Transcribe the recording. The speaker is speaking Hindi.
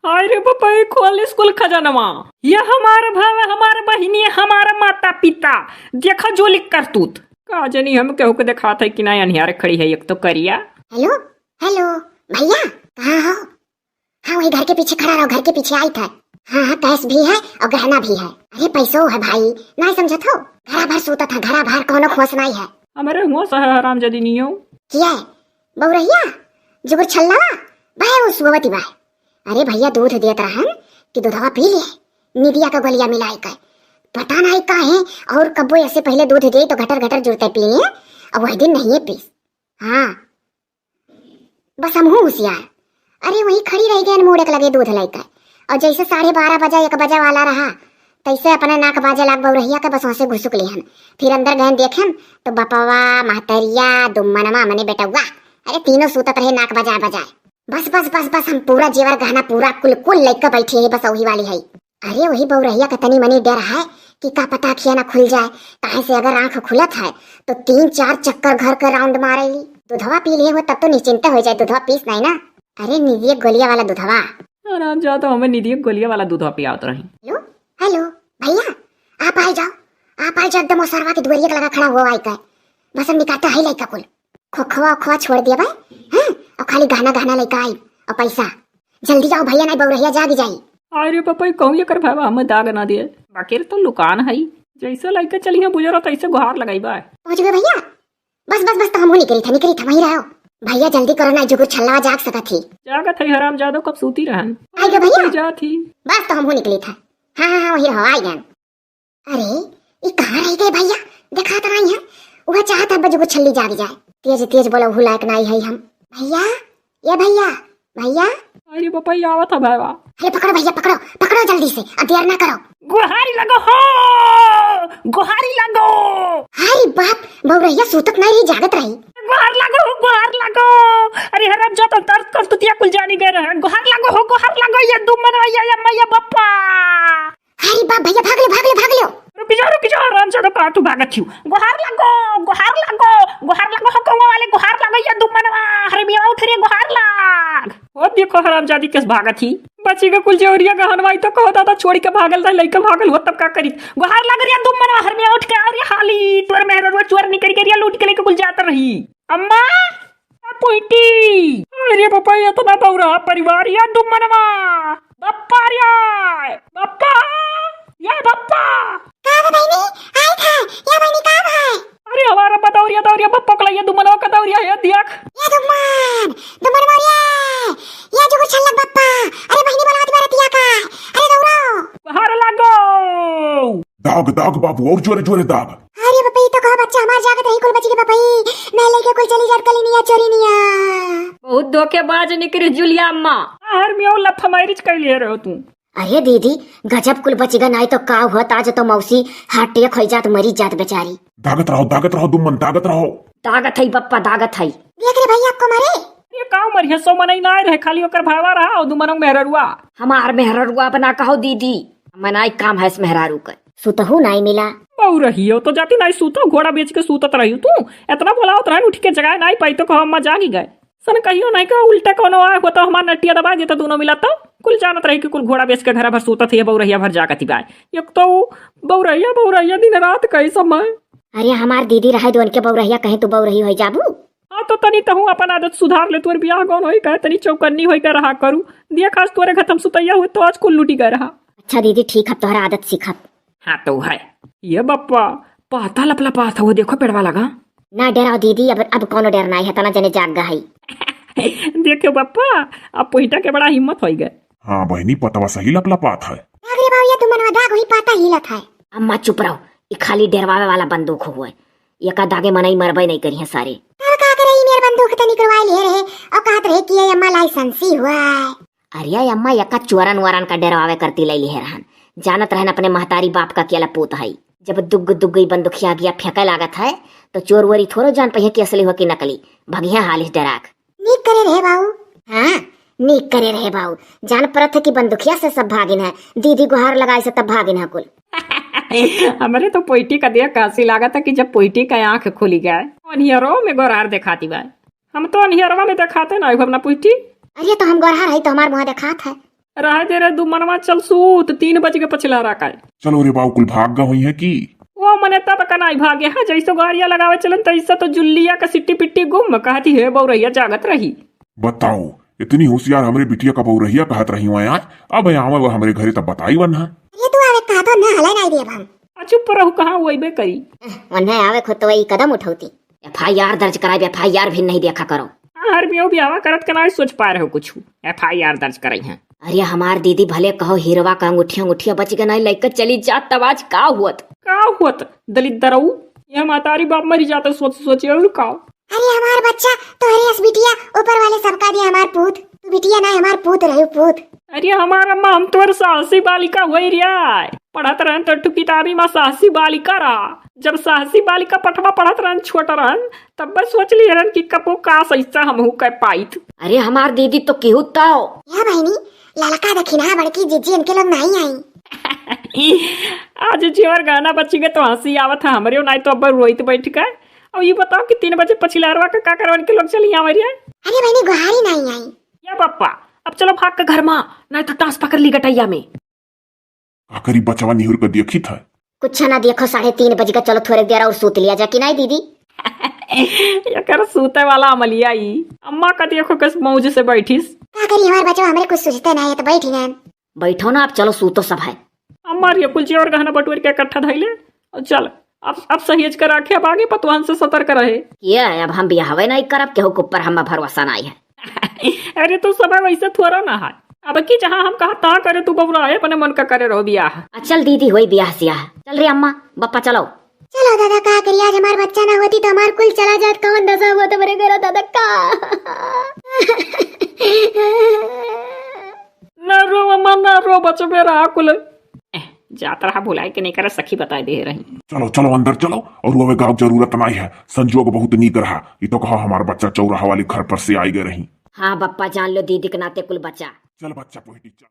अरे बपाई खोल स्कूल खजानवा। ये हमारा भाव हमारा बहिनी हमारा माता पिता देखा जो लिख कर तूत का जनी हम केहू के देखा था कि ना अनिहारे खड़ी है एक तो करिया। हेलो हेलो भैया कहाँ हो? हाँ वही घर के पीछे खड़ा रहो, घर के पीछे आई था। हाँ हाँ कैश भी है और गहना भी है। अरे पैसो है भाई, नहीं समझत हो? घरा भर सोता था, घरा भर कोनो खोस नहीं है। हमारे हुआ सह हराम जदी नहीं हो किया है बहुरहिया जुगर छल्ला भाई वो सुबवती भाई। अरे भैया दूध दिया रहन कि दूधवा पी लिए निदिया का गोलियां मिलाई कर पता नहीं का है। और कब्बो ऐसे पहले दूध दे तो घटर घटर जुड़ते पी लिए और वही दिन नहीं है पीस। हाँ बस हम हूँ होशियार। अरे वही खड़ी रह गए मुड़े लगे दूध लेकर और जैसे 12:30 बजे 1 बजे वाला रहा तैसे अपने नाक बाजे लाग बहुरहिया के बस वहां से घुसुक लिहन। फिर अंदर गए देखें तो बपवा महतरिया दुम्मनमा मने बेटा वाह अरे तीनों सूतत रहे नाक बजाए बजाए। बस बस बस बस हम पूरा जेवर गहना पूरा कुल कुल लेकर बैठे है बस वही वाली है। अरे वही बहुरहिया का तनी मनी डर है कि का पता खिया ना खुल जाए। काहे से अगर आंख खुलत है तो 3-4 चक्कर घर का राउंड मारेली। दूधवा पी लिए हो तब तो निश्चिंत हो जाए, दूधवा पीस नहीं ना। अरे निधिये गोलिया वाला दूधवा आराम जाओ तो हमें निधि गोलियां वाला दूध पियात रही। हेलो हेलो भैया आप आ जाओ, आप आ जाओ एकदम सरवा के दुआरिया लगा खड़ा हुआ आई का बस हम निकालता है लइका कुल खोखवा खोखवा छोड़ दिया भाई। हाँ और खाली गहना गहना लेकर आई और पैसा जल्दी जाओ भैया नहीं बहुरहिया जाग जाई। अरे पपाई कहूँ कर भाई हमें दाग ना दिए बाकी तो लुकान है जैसे लड़का चलिए बुझरो तैसे गुहार लगाई बा। पहुंच गए भैया बस बस बस तो हम निकली था वहीं रहो भैया जल्दी करो ना जुगुर छल्ला जाग सका थी। जागत है हराम जादो कब सूती रहन आई गए भैया जा थी बस तो हम निकली था। हाँ हाँ हाँ वही रहो आई गए। अरे ये कहाँ रह गए भैया देखा तो नहीं है। वह चाहता है जुगुर छल्ली जाग जाए तेज तेज बोलो हु लायक नहीं है हम। भैया ये भैया भैया अरे पपाई आवा था भाई अरे पकड़ो भैया पकड़ो पकड़ो जल्दी से अब देर ना करो। गुहारी लगो हो गुहारी लगो। हाय बाप बहुरहिया सूतत नहीं रही जागत रही। गुहार लगो अरे हराम जाता दर्द कर तुतिया कुल जानी गए रहे गुहार लगो ये दुम्मन या मैया बप्पा। हाय बाप भैया भाग लो रुक जा आराम से तो का तू भागत थी। गुहार लगो हो कौवा वाले गुहार लगो ये दुम्मन हरे बिया उठ रे गुहार लाग। ओ देखो हराम जादी किस भागत थी बची के कुल जोरिया गहनवाई तो कहो दादा छोड़ के भागल था लइका भागल हो तब का करी गुहार लग रिया दुम्मन हर में उठ के अरे हाली तोर मेहरवा चोर निकल के रिया लूट के लेके कुल जाता रही। अम्मा पोइटी अरे पापा ये तो ना बहुरा परिवार या दुम्मनवा बप्पा रे बप्पा या बप्पा कहां बहिनी आई था या बहिनी कहां है? अरे हमारा दौरिया बप्पा कला ये दुम्मनवा का दौरिया है देख ये दुम्मन मोरिया ये जुगुर छल्ला बप्पा। अरे बहिनी बोला बारतिया का अरे दौड़ो गुहार लगो दाग दाग बाबू और जोरे जोरे दाग। अरे बपई तो कहा बच्चा हमार जागत रही कुल बची के बपई मैं लेके कुल चली जात कलिनिया चोरीनिया। बहुत धोखेबाज निकली जुलिया अम्मा हर में लफ मारिच कर ले रहे हो तू। अरे दीदी गजब कुल बचीगा नहीं तो का हुआ ताज तो मौसी हाटे खोई जात मरी जात बेचारी। दागत रहो दुम्मन दागत रहो। दागत है बप्पा दागत है देख रे भैया आपको मारे ये काऊ मरिया सो मनई ना रहे खाली ओकर भावा रहा और दुमनों मेहररुआ हमार मेहररुआ बना कहो दीदी मनाई काम है इस मेहरारू का सुतहु नहीं मिला बहु रही हो तो जाती नहीं सूतो घोड़ा बेच के सूतत रही तू इतना बोला उतना उठ के जगह नहीं पाई तो कहो अम्मा जागी गए सन कहियो नहीं का उल्टा कोनो आए हो तो हमार नटिया दबा देता दोनों मिला तो कुल जानत रही कि कुल घोड़ा बेच के घर भर सूतत है बहु रहिया भर जागती बाय एक तो बहु रहिया दिन रात कई समय। अरे हमार दीदी रहे दो उनके बहु रहिया कहीं तो बहु रही हो जाबू। हाँ तो तनी तहु अपन आदत सुधार ले तोर बियाह कौन होई कहे तनी चौकन्नी होई कर रहा करू देख आज तोरे खत्म सुतैया हुए तो आज कुल लूटी गए रहा। अच्छा दीदी ठीक है तोहरा आदत सीखब। हाँ तो है ये बप्पा पाता लपला पाता वो देखो पेड़वा लगा ना डराओ दीदी अब कोनो डर नहीं है तना जने जाग गई। देखो बप्पा अब पोहिटा के बड़ा हिम्मत हो गए। हाँ बहनी पतवा सही लपलपात है। अरे बाबू तुम दाग वही पाता हिलत है। अम्मा चुप रहो ये खाली डरवावे वाला बंदूक हुआ है ये का दागे मनई मरबे नहीं करी है सारे। तो का करे मेरे बंदूक तो निकलवा ले रहे और कहत रहे कि ये अम्मा लाइसेंसी हुआ है। अरे अम्मा यका चोरन वरन का डरवावे करती ले लिए रहन जानत रहन अपने महतारी बाप का केला पोत है जब दुग बंदूकिया गया फेंका लागत है तो चोर वोरी थोड़ो जान पहिए कि असली हो कि नकली भगिया हालिस डराक नीक करे रहे बाबू। हाँ नीक करे रहे बाबू जान परत है कि बंदूकिया से सब भागिन है दीदी गुहार लगाए से तब भागिन है कुल। हमारे तो पोइटी का देख कासी लगा था कि जब पोइटी का आंख खुली गया अनहियरो में गोरार दिखाती बाय हम तो अनहियरवा में दिखाते ना अपना पोइटी। अरे तो हम गोरहा रही तो हमार मुँह दिखात है रह दे रे दुमनवा चल सूत 3 बज के पछिला रखा है। चलो रे बाबू कुल भाग गई है की वो मने तब कनाई भागे है जैसो गाड़िया लगावे चलन तैसा तो जुल्लिया का सिट्टी पिट्टी गुम कहती है बौरैया जागत रही। बताओ इतनी होशियार हमरे बिटिया का बहुरहिया कहत रही हुआ आज अब यहाँ वो हमारे घरे तब बताई वरना अरे तू आवे कहा तो ना हला नहीं दे हम चुप रहू कहाँ वही बेकरी वन्ने आवे खुद तो वही कदम उठाती। एफआईआर दर्ज कराए एफआईआर भी नहीं देखा करो। हर बियो भी हवा करत कनाई सोच पा रहे हो कुछ FIR दर्ज कराई है। अरे हमार दीदी भले कहो हीरवा का अंगूठिया बच गए नहीं लेकर चली जा तब आज का हुत दलित दरऊ ये मातारी बाप मरी जाता सोच सोच और का। अरे हमार बच्चा तो हरी बिटिया ऊपर वाले सबका दिया हमार पूत तू बिटिया ना हमार पूत रहे पूत। अरे हमारा अम्मा हम तो साहसी बालिका हुई रिया पढ़त रहन तो किताबी में साहसी बालिका रहा जब साहसी बालिका पठवा पढ़त रहन छोटा रहन तब बस सोच लिए रहन कि कपो का सैसा हमहू कह पाइत। अरे हमार दीदी तो केहू ताओ या बहनी ललका दखिना बड़की जीजी इनके लोग नहीं आई। आज जीवर गाना बची गए तो हंसी आवत है हमारे नहीं तो अब रोहित बैठ गए और ये बताओ कि 3 बजे पछिलारवा का करवन के लोग चली हमारे। अरे बहनी गुहारी नहीं आई या पप्पा अब चलो भाग के घर में नहीं तो टांस पकड़ ली गटैया में। आखिरी बचवा निहुर कर देखी था कुछ ना देखो 3:30 बज का चलो थोड़ी देर और सूत लिया जा कि नहीं दीदी। कर सूते वाला अमलिया ही अम्मा का देखो किस मौज से बैठीस का करी हमारे बच्चों हमरे कुछ सोचते नहीं है तो बैठी ना बैठो ना आप चलो सूतो सब है। अम्मा रे कुल और गहना बटुर के इकट्ठा धइले और चल अब सहेज कर रखे अब आगे पतवान से सतर्क रहे। ये अब हम बियाहवे नहीं करब केहू के ऊपर हम भरोसा नहीं है। अरे तू सब वैसे थोड़ा ना है अब की जहाँ हम कहा ता करे तू बबरा है अपने मन का करे रहो बियाह। चल दीदी हुई बियाह सियाह चल रही अम्मा बप्पा चलो दादा का करिए आज हमार बच्चा ना होती तो हमार कुल चला जात कौन दशा हुआ तो मेरे घर दादा का। न रो अम्मा न रो बच्चों मेरा कुल जात रहा भुलाई के नहीं करे सखी बता दे रही। चलो चलो अंदर चलो और वो गाँव जरूरत नहीं है संजोग बहुत नीक रहा ये तो कहा हमारा बच्चा चौराहा वाले घर पर से आई गए रही। हाँ बप्पा जान लो दीदी के नाते कुल बच्चा चल बच्चा पोहिटी चल।